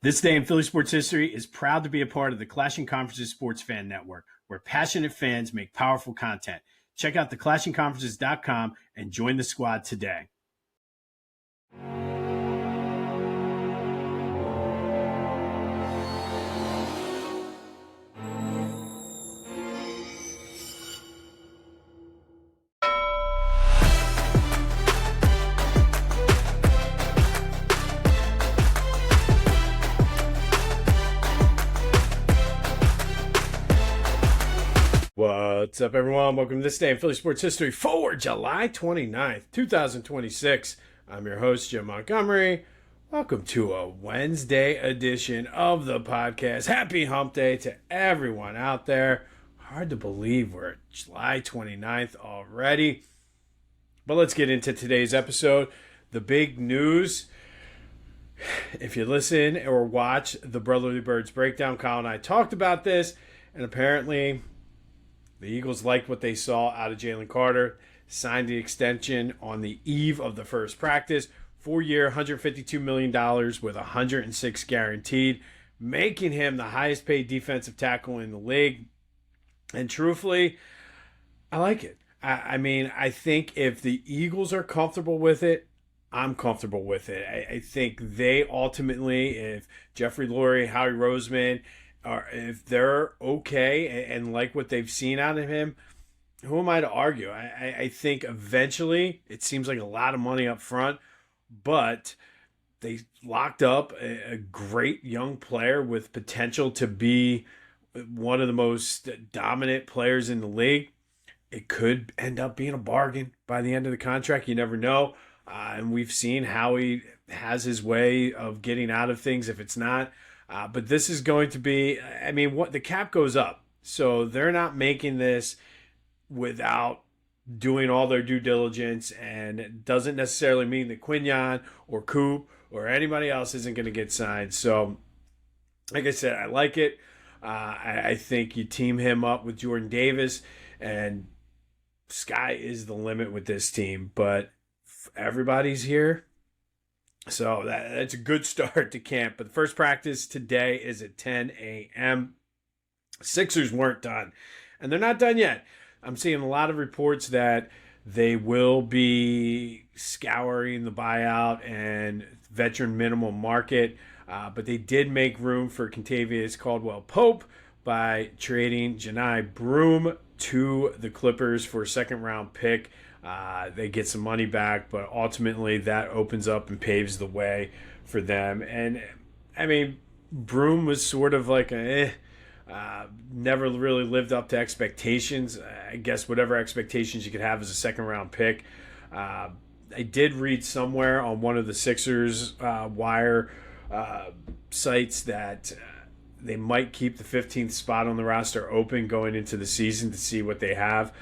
This day in Philly sports history is proud to be a part of the Clashing Conferences Sports Fan Network, where passionate fans make powerful content. Check out theclashingconferences.com and join the squad today. What's up, everyone? Welcome to This Day in Philly Sports History for July 29th, 2026. I'm your host, Jim Montgomery. Welcome to a Wednesday edition of the podcast. Happy hump day to everyone out there. Hard to believe we're at July 29th already. But let's get into today's episode. The big news, if you listen or watch the Brotherly Birds breakdown, Kyle and I talked about this, and apparently the Eagles liked what they saw out of Jalen Carter, signed the extension on the eve of the first practice, 4-year, $152 million with $106 guaranteed, making him the highest paid defensive tackle in the league. And truthfully, I like it. I think if the Eagles are comfortable with it, I'm comfortable with it. I think they ultimately, if Jeffrey Lurie, Howie Roseman, or if they're okay and like what they've seen out of him, who am I to argue? I think eventually it seems like a lot of money up front, but they locked up a great young player with potential to be one of the most dominant players in the league. It could end up being a bargain by the end of the contract. You never know. And we've seen Howie has his way of getting out of things if it's not. But this is going to be, what the cap goes up. So they're not making this without doing all their due diligence, and it doesn't necessarily mean that Quinyon or Coop or anybody else isn't going to get signed. So, like I said, I like it. I think you team him up with Jordan Davis, and sky is the limit with this team. But everybody's here. So that's a good start to camp. But the first practice today is at 10 a.m. Sixers weren't done, and they're not done yet. I'm seeing a lot of reports that they will be scouring the buyout and veteran minimum market, but they did make room for Kentavious Caldwell-Pope by trading Janai Broome to the Clippers for a second-round pick. They get some money back, but ultimately that opens up and paves the way for them. And, Broome was sort of like never really lived up to expectations. I guess whatever expectations you could have as a second-round pick. I did read somewhere on one of the Sixers wire sites that they might keep the 15th spot on the roster open going into the season to see what they have.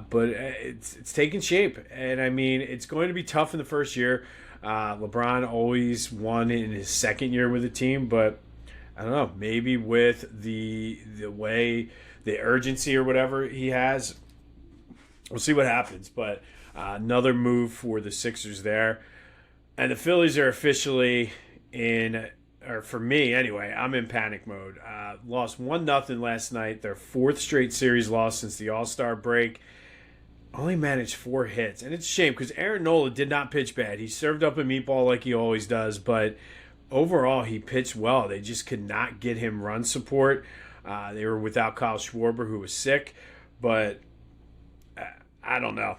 But it's taking shape, and it's going to be tough in the first year. LeBron always won in his second year with the team, but I don't know, maybe with the way, the urgency or whatever he has, we'll see what happens. But another move for the Sixers there, and the Phillies are officially or for me anyway, I'm in panic mode. Lost 1-0 last night, their fourth straight series loss since the All-Star break. Only managed 4 hits, and it's a shame because Aaron Nola did not pitch bad. He served up a meatball like he always does, but overall he pitched well. They just could not get him run support. They were without Kyle Schwarber, who was sick, but I don't know.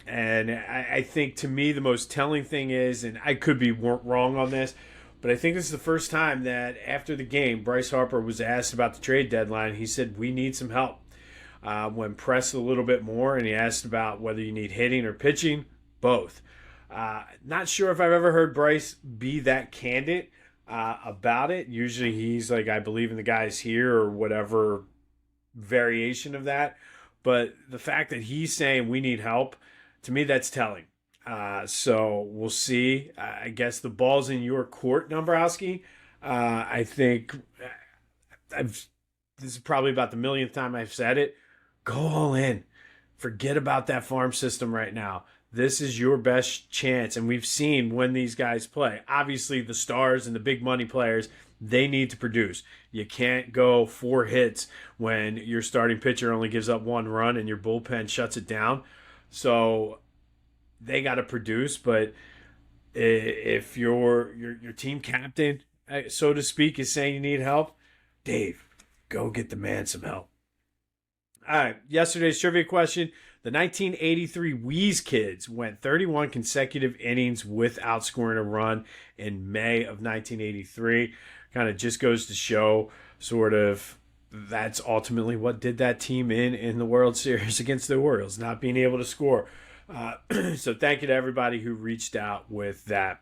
And I think, to me, the most telling thing is, and I could be wrong on this, but I think this is the first time that after the game, Bryce Harper was asked about the trade deadline. He said, we need some help. When pressed a little bit more, and he asked about whether you need hitting or pitching, both. Not sure if I've ever heard Bryce be that candid about it. Usually he's like, I believe in the guys here, or whatever variation of that. But the fact that he's saying we need help, to me, that's telling. So we'll see. I guess the ball's in your court, Dombrowski. I think this is probably about the millionth time I've said it. Go all in. Forget about that farm system right now. this is your best chance. And we've seen when these guys play. Obviously, the stars and the big money players, they need to produce. You can't go 4 hits when your starting pitcher only gives up 1 run and your bullpen shuts it down. So they got to produce. But if your team captain, so to speak, is saying you need help, Dave, go get the man some help. All right, yesterday's trivia question. The 1983 Wheeze Kids went 31 consecutive innings without scoring a run in May of 1983. Kind of just goes to show sort of that's ultimately what did that team in the World Series against the Orioles, not being able to score. So thank you to everybody who reached out with that.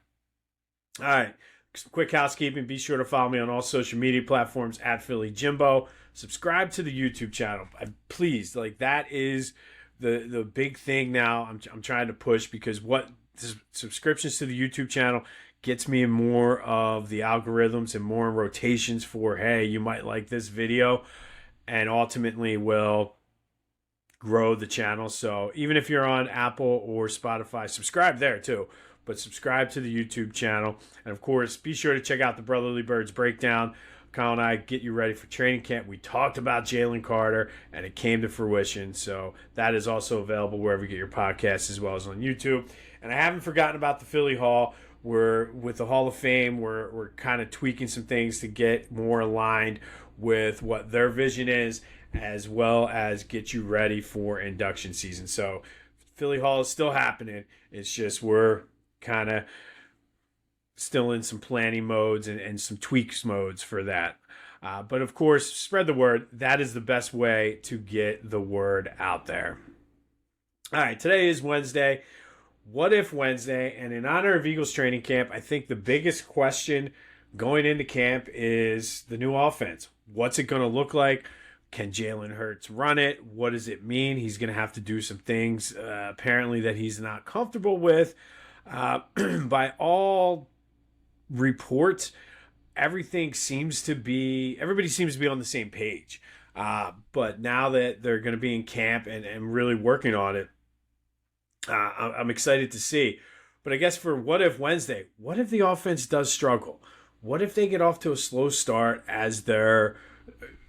All right, some quick housekeeping. Be sure to follow me on all social media platforms at Philly Jimbo. Subscribe to the YouTube channel. Please, that is the big thing now I'm trying to push, because what subscriptions to the YouTube channel gets me in more of the algorithms and more rotations for, hey, you might like this video, and ultimately will grow the channel. So even if you're on Apple or Spotify, subscribe there too. But subscribe to the YouTube channel. And of course, be sure to check out the Brotherly Birds breakdown. Kyle and I get you ready for training camp. We talked about Jalen Carter, and it came to fruition. So that is also available wherever you get your podcasts, as well as on YouTube. And I haven't forgotten about the Philly Hall. With the Hall of Fame, we're kind of tweaking some things to get more aligned with what their vision is, as well as get you ready for induction season. So Philly Hall is still happening. It's just we're kind of still in some planning modes and some tweaks modes for that. But of course, spread the word. That is the best way to get the word out there. All right, today is Wednesday. What if Wednesday? And in honor of Eagles training camp, I think the biggest question going into camp is the new offense. What's it going to look like? Can Jalen Hurts run it? What does it mean? He's going to have to do some things apparently that he's not comfortable with. By all reports, everybody seems to be on the same page. But now that they're going to be in camp and really working on it, I'm excited to see. But I guess for what if Wednesday, what if the offense does struggle? What if they get off to a slow start as they're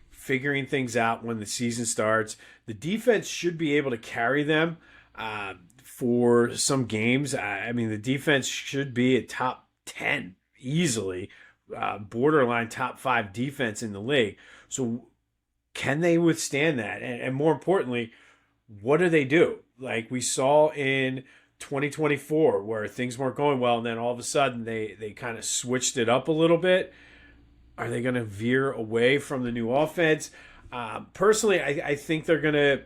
figuring things out when the season starts? The defense should be able to carry them for some games. I mean, the defense should be a top 10 easily, borderline top 5 defense in the league. So can they withstand that? And more importantly, what do they do? Like we saw in 2024 where things weren't going well, and then all of a sudden they kind of switched it up a little bit. Are they going to veer away from the new offense? Personally, I think they're going to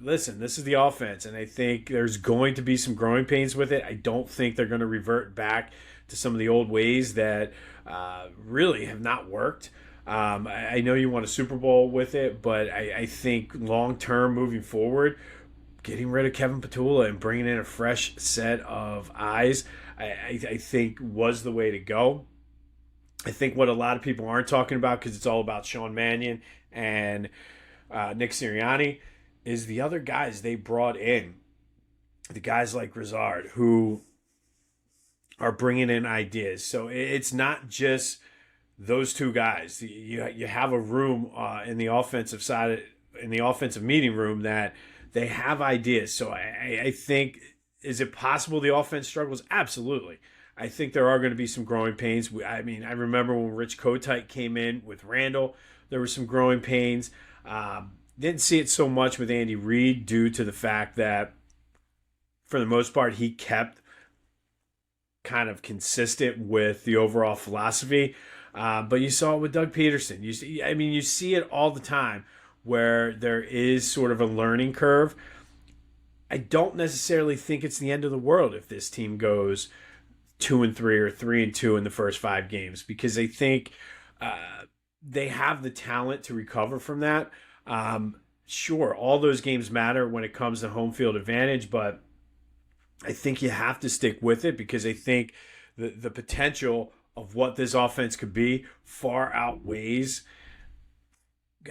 listen. This is the offense, and I think there's going to be some growing pains with it. I don't think they're going to revert back to some of the old ways that really have not worked. I know you won a Super Bowl with it, but I think long-term moving forward, getting rid of Kevin Petula and bringing in a fresh set of eyes, I think was the way to go. I think what a lot of people aren't talking about, because it's all about Sean Mannion and Nick Sirianni, is the other guys they brought in. The guys like Rizard, who are bringing in ideas. So it's not just those two guys. You have a room in the offensive side, in the offensive meeting room, that they have ideas. So I think, is it possible the offense struggles? Absolutely. I think there are going to be some growing pains. I mean, I remember when Rich Kotite came in with Randall, there were some growing pains. Didn't see it so much with Andy Reid, due to the fact that, for the most part, he kept kind of consistent with the overall philosophy. But you saw it with Doug Peterson. You see it all the time where there is sort of a learning curve. I don't necessarily think it's the end of the world if this team goes 2-3 or 3-2 in the first 5 games, because I think they have the talent to recover from that. Sure, all those games matter when it comes to home field advantage, but I think you have to stick with it, because I think the potential of what this offense could be far outweighs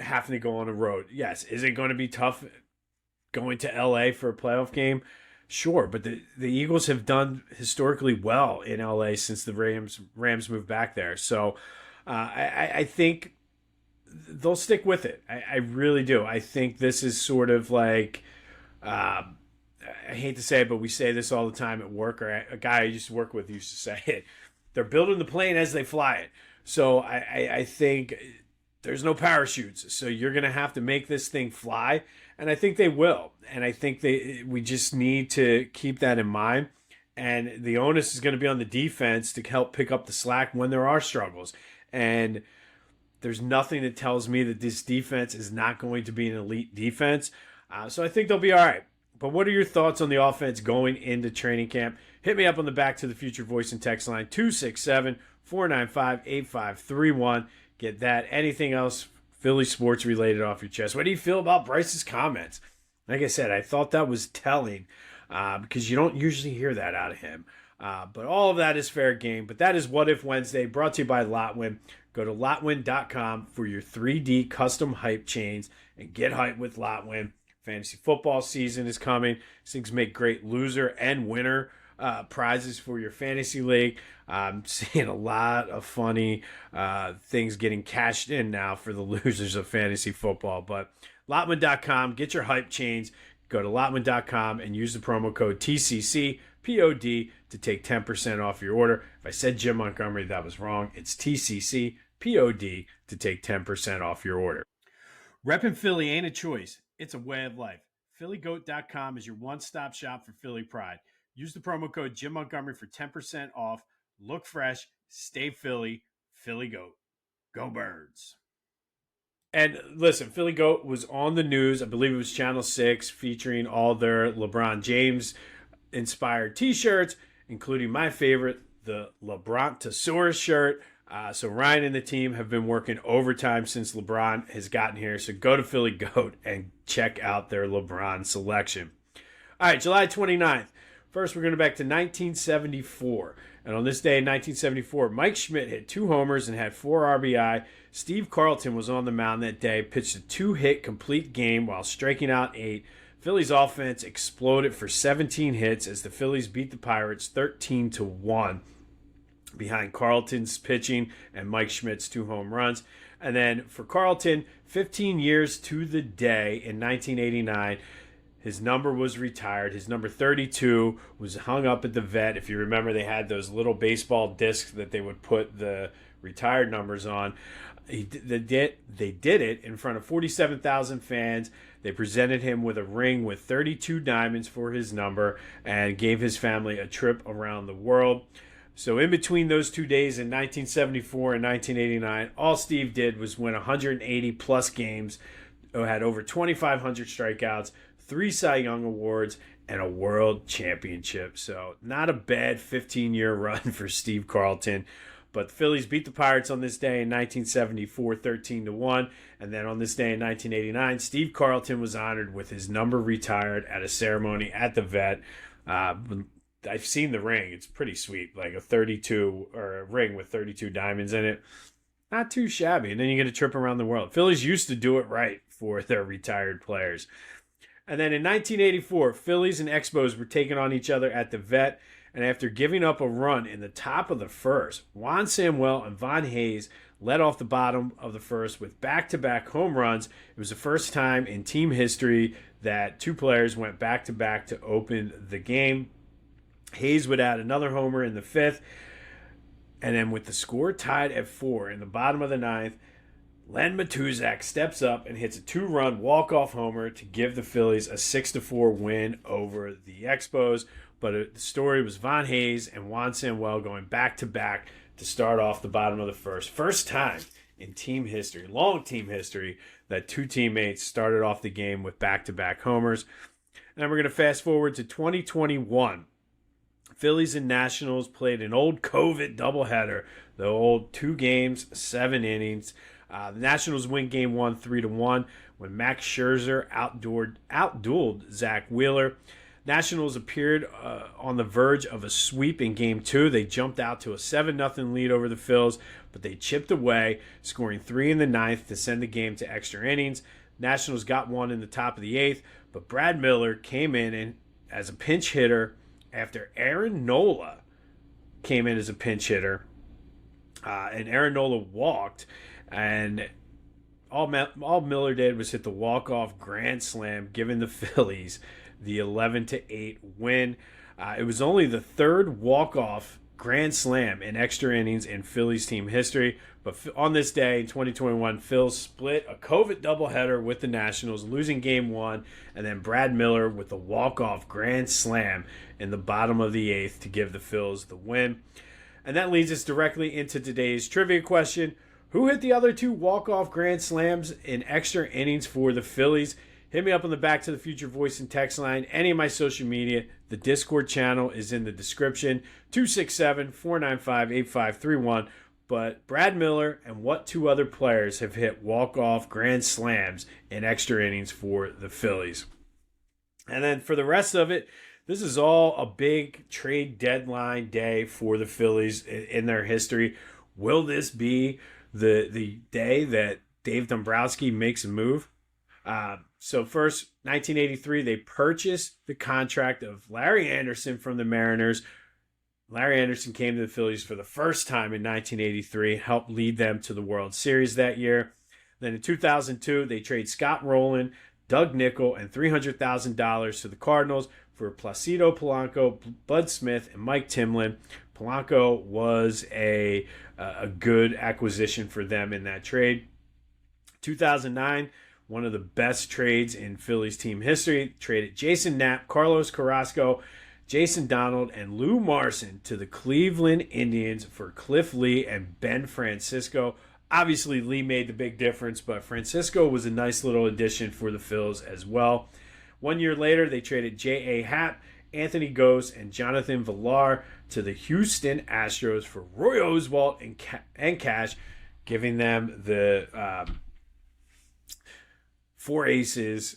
having to go on the road. Yes, is it going to be tough going to LA for a playoff game? Sure, but the Eagles have done historically well in LA since the Rams moved back there. So I think they'll stick with it. I really do. I think this is sort of like, I hate to say it, but we say this all the time at work, or a guy I used to work with used to say it. They're building the plane as they fly it. So I think there's no parachutes. So you're going to have to make this thing fly. And I think they will. And I think we just need to keep that in mind. And the onus is going to be on the defense to help pick up the slack when there are struggles. And there's nothing that tells me that this defense is not going to be an elite defense. So I think they'll be all right. But what are your thoughts on the offense going into training camp? Hit me up on the Back to the Future voice and text line 267-495-8531. Get that. Anything else Philly sports related off your chest? What do you feel about Bryce's comments? Like I said, I thought that was telling because you don't usually hear that out of him. But all of that is fair game. But that is What If Wednesday, brought to you by Lotwin. Go to lotwin.com for your 3D custom hype chains and get hype with Lotwin. Fantasy football season is coming. These things make great loser and winner prizes for your fantasy league. I'm seeing a lot of funny things getting cashed in now for the losers of fantasy football. But lotwin.com, get your hype chains. Go to lotwin.com and use the promo code TCCPOD to take 10% off your order. If I said Jim Montgomery, that was wrong. It's TCCPOD to take 10% off your order. Reppin' Philly ain't a choice. It's a way of life. PhillyGoat.com is your one-stop shop for Philly pride. Use the promo code Jim Montgomery for 10% off. Look fresh. Stay Philly. Philly Goat. Go Birds. And listen, Philly Goat was on the news. I believe it was Channel 6 featuring all their LeBron James-inspired T-shirts, including my favorite, the LeBrontosaurus shirt. So Ryan and the team have been working overtime since LeBron has gotten here. So go to Philly Goat and check out their LeBron selection. All right, July 29th. First, we're going back to 1974. And on this day in 1974, Mike Schmidt hit 2 homers and had 4 RBI. Steve Carlton was on the mound that day, pitched a 2-hit complete game while striking out 8. Phillies offense exploded for 17 hits as the Phillies beat the Pirates 13-1 behind Carlton's pitching and Mike Schmidt's 2 home runs. And then for Carlton, 15 years to the day in 1989, his number was retired. His number 32 was hung up at the vet. If you remember, they had those little baseball discs that they would put the retired numbers on. They did it in front of 47,000 fans. They presented him with a ring with 32 diamonds for his number and gave his family a trip around the world. So in between those 2 days in 1974 and 1989, all Steve did was win 180-plus games, had over 2,500 strikeouts, 3 Cy Young Awards, and a World Championship. So not a bad 15-year run for Steve Carlton. But the Phillies beat the Pirates on this day in 1974, 13-1. And then on this day in 1989, Steve Carlton was honored with his number retired at a ceremony at the vet. I've seen the ring. It's pretty sweet, like a 32 or a ring with 32 diamonds in it. Not too shabby. And then you get a trip around the world. Phillies used to do it right for their retired players. And then in 1984, Phillies and Expos were taking on each other at the vet. And after giving up a run in the top of the first, Juan Samuel and Von Hayes led off the bottom of the first with back-to-back home runs. It was the first time in team history that 2 players went back-to-back to open the game. Hayes would add another homer in the 5th. And then with the score tied at 4 in the bottom of the 9th, Len Matuzak steps up and hits a 2-run walk-off homer to give the Phillies a 6-4 win over the Expos. But the story was Von Hayes and Juan Samuel going back-to-back to start off the bottom of the first. First time in team history, long team history, that 2 teammates started off the game with back-to-back homers. And then we're going to fast forward to 2021. Phillies and Nationals played an old COVID doubleheader. The old 2 games, 7 innings. The Nationals win Game 1 3-1 when Max Scherzer outdueled Zach Wheeler. Nationals appeared on the verge of a sweep in Game 2. They jumped out to a 7-0 lead over the Phils, but they chipped away, scoring 3 in the 9th to send the game to extra innings. Nationals got one in the top of the 8th, but Brad Miller came in and as a pinch hitter after Aaron Nola came in as a pinch hitter. And Aaron Nola walked, and all Miller did was hit the walk-off grand slam, giving the Phillies the 11-8 win. It was only the third walk-off grand slam in extra innings in Phillies team history. But on this day in 2021, Phil split a COVID doubleheader with the Nationals, losing Game 1, and then Brad Miller with the walk-off grand slam in the bottom of the 8th to give the Phils the win. And that leads us directly into today's trivia question. Who hit the other 2 walk-off grand slams in extra innings for the Phillies? Hit me up on the Back to the Future voice and text line, any of my social media. The Discord channel is in the description, 267-495-8531. But Brad Miller and what 2 other players have hit walk-off grand slams in extra innings for the Phillies? And then for the rest of it, this is all a big trade deadline day for the Phillies in their history. Will this be the day that Dave Dombrowski makes a move? So first, 1983, they purchased the contract of Larry Anderson from the Mariners. Larry Anderson came to the Phillies for the first time in 1983, helped lead them to the World Series that year. Then in 2002, they trade Scott Rowland, Doug Nickel, and $300,000 to the Cardinals for Placido Polanco, Bud Smith, and Mike Timlin. Polanco was a good acquisition for them in that trade. 2009, one of the best trades in Phillies team history, traded Jason Knapp, Carlos Carrasco, Jason Donald, and Lou Marson to the Cleveland Indians for Cliff Lee and Ben Francisco. Obviously, Lee made the big difference, but Francisco was a nice little addition for the Phils as well. 1 year later, they traded J.A. Happ, Anthony Gose, and Jonathan Villar to the Houston Astros for Roy Oswalt and cash, giving them the 4 aces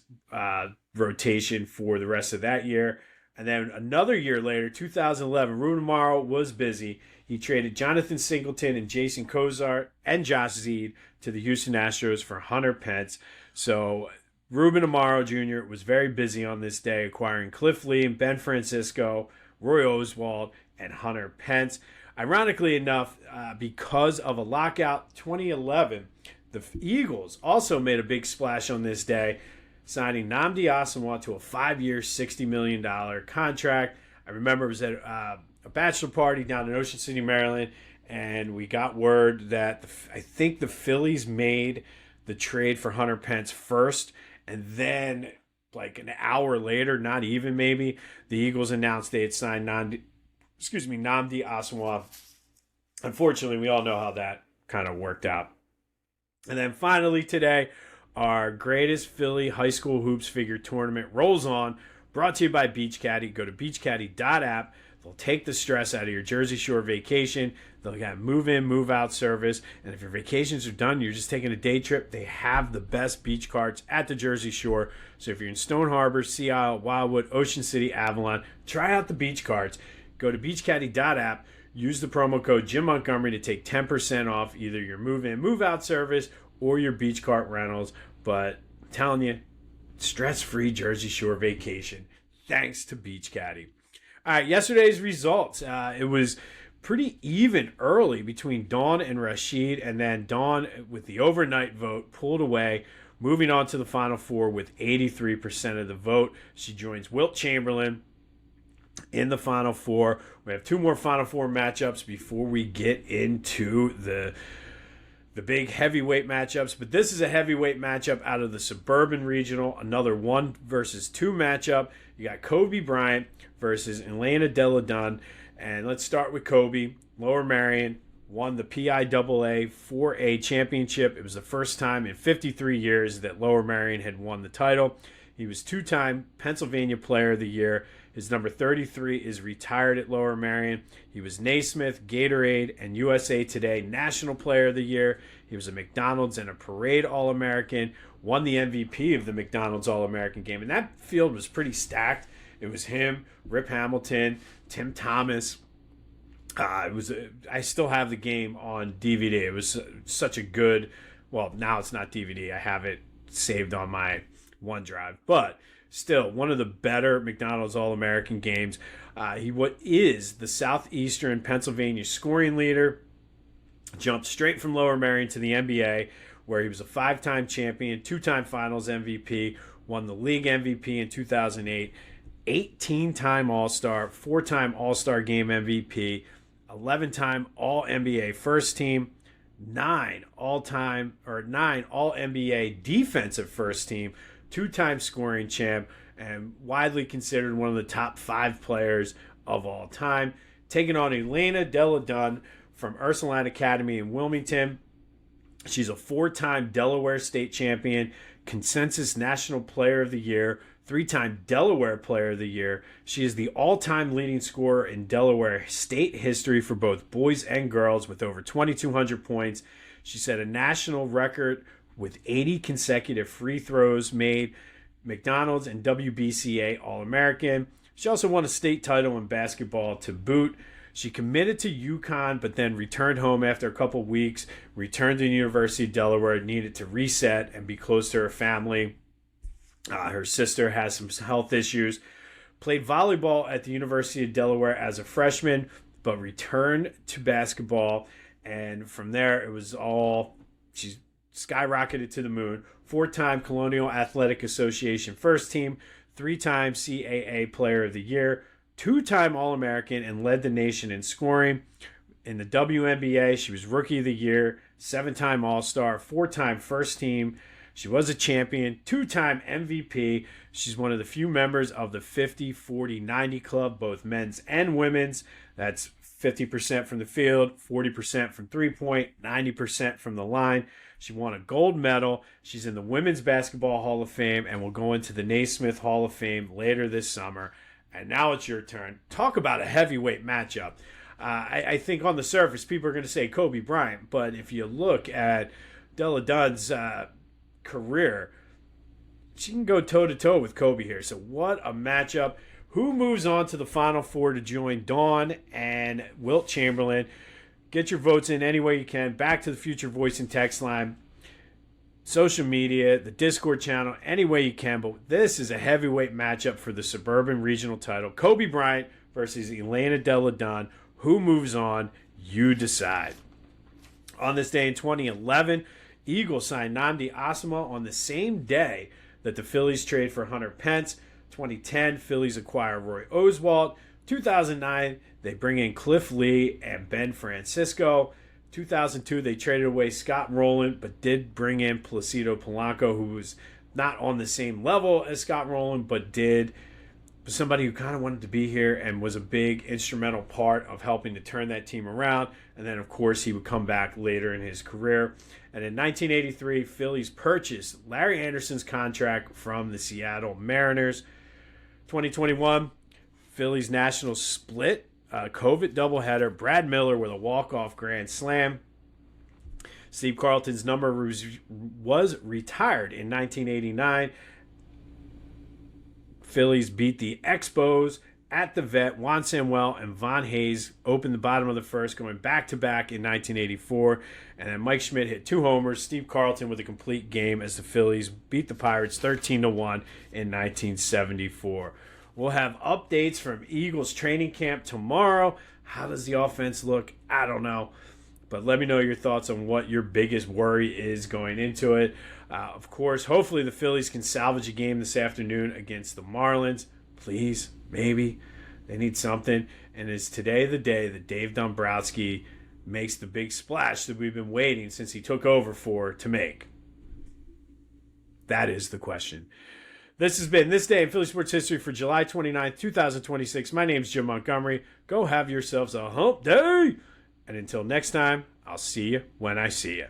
rotation for the rest of that year. And then another year later, 2011, Ruben Amaro was busy. He traded Jonathan Singleton and Jason Kozart and Josh Zeid to the Houston Astros for Hunter Pence. So Ruben Amaro Jr. was very busy on this day, acquiring Cliff Lee and Ben Francisco, Roy Oswalt, and Hunter Pence. Ironically enough, because of a lockout 2011, the Eagles also made a big splash on this day, signing Nnamdi Asomugha to a 5-year, $60 million contract. I remember it was at a bachelor party down in Ocean City, Maryland, and we got word that I think the Phillies made the trade for Hunter Pence first, and then like an hour later, not even maybe, the Eagles announced they had signed Nnamdi Asomugha. Unfortunately, we all know how that kind of worked out. And then finally today, our greatest Philly high school hoops figure tournament rolls on, brought to you by Beach Caddy. Go to beachcaddy.app. They'll take the stress out of your Jersey Shore vacation. They'll got move-in, move-out service. And if your vacations are done, you're just taking a day trip, they have the best beach carts at the Jersey Shore. So if you're in Stone Harbor, Sea Isle, Wildwood, Ocean City, Avalon, try out the beach carts. Go to beachcaddy.app. Use the promo code Jim Montgomery to take 10% off either your move-in, move-out service or your beach cart rentals. But I'm telling you, stress-free Jersey Shore vacation thanks to Beach Caddy. All right, yesterday's results. It was pretty even early between Dawn and Rashid, and then Dawn, with the overnight vote, pulled away, moving on to the Final Four with 83% of the vote. She joins Wilt Chamberlain in the Final Four. We have 2 more Final Four matchups before we get into the big heavyweight matchups. But this is a heavyweight matchup out of the Suburban Regional, another 1 versus 2 matchup. You got Kobe Bryant versus Elena Delle Donne. And let's start with Kobe. Lower Merion won the PIAA 4A championship. It was the first time in 53 years that Lower Merion had won the title. He was 2-time Pennsylvania Player of the Year. His number 33 is retired at Lower Merion. He was Naismith, Gatorade, and USA Today National Player of the Year. He was a McDonald's and a Parade All-American, won the MVP of the McDonald's All-American game. And that field was pretty stacked. It was him, Rip Hamilton, Tim Thomas. I still have the game on DVD. It was such a good, well, now it's not DVD. I have it saved on my OneDrive. But still one of the better McDonald's All-American games. He is the Southeastern Pennsylvania scoring leader. Jumped straight from Lower Merion to the NBA, where he was a 5-time champion, 2-time Finals MVP, won the league MVP in 2008, 18-time All-Star, 4-time All-Star Game MVP, 11-time All-NBA First Team, 9 All-NBA Defensive First Team, 2-time scoring champ, and widely considered one of the top 5 players of all time. Taking on Elena Delle Donne from Ursuline Academy in Wilmington. She's a 4-time Delaware State champion, consensus National Player of the Year, 3-time Delaware Player of the Year. She is the all-time leading scorer in Delaware State history for both boys and girls with over 2,200 points. She set a national record with 80 consecutive free throws made, McDonald's and WBCA All-American. She also won a state title in basketball to boot. She committed to UConn, but then returned home after a couple weeks, returned to the University of Delaware, needed to reset and be close to her family. Her sister has some health issues. Played volleyball at the University of Delaware as a freshman, but returned to basketball. And from there, it was all, she skyrocketed to the moon. 4-time Colonial Athletic Association first team, 3-time CAA Player of the Year, 2-time All-American, and led the nation in scoring. In the WNBA, she was Rookie of the Year, 7-time All-Star, 4-time First Team. She was a champion, 2-time MVP. She's one of the few members of the 50-40-90 club, both men's and women's. That's 50% from the field, 40% from three-point, 90% from the line. She won a gold medal. She's in the Women's Basketball Hall of Fame and will go into the Naismith Hall of Fame later this summer. And now it's your turn. Talk about a heavyweight matchup. I think on the surface, people are going to say Kobe Bryant. But if you look at Delle Donne's career, she can go toe-to-toe with Kobe here. So what a matchup. Who moves on to the Final Four to join Dawn and Wilt Chamberlain? Get your votes in any way you can. Back to the Future Voice and Text line. Social media, the Discord channel, any way you can. But this is a heavyweight matchup for the Suburban Regional title. Kobe Bryant versus Elena Delle Donne. Who moves on? You decide. On this day in 2011, Eagles signed Nnamdi Asomugha on the same day that the Phillies trade for Hunter Pence. 2010, Phillies acquire Roy Oswalt. 2009, they bring in Cliff Lee and Ben Francisco. 2002, they traded away Scott Rowland, but did bring in Placido Polanco, who was not on the same level as Scott Rowland, but somebody who kind of wanted to be here and was a big instrumental part of helping to turn that team around. And then, of course, he would come back later in his career. And in 1983, Phillies purchased Larry Anderson's contract from the Seattle Mariners. 2021, Phillies Nationals split. COVID doubleheader. Brad Miller with a walk-off grand slam. Steve Carlton's number was retired in 1989. Phillies beat the Expos at the Vet. Juan Samuel and Von Hayes opened the bottom of the first, going back-to-back in 1984. And then Mike Schmidt hit 2 homers. Steve Carlton with a complete game as the Phillies beat the Pirates 13-1 in 1974. We'll have updates from Eagles training camp tomorrow. How does the offense look? I don't know. But let me know your thoughts on what your biggest worry is going into it. Of course, hopefully the Phillies can salvage a game this afternoon against the Marlins. Please, maybe. They need something. And is today the day that Dave Dombrowski makes the big splash that we've been waiting since he took over to make? That is the question. This has been This Day in Philly Sports History for July 29th, 2026. My name's Jim Montgomery. Go have yourselves a hump day. And until next time, I'll see you when I see you.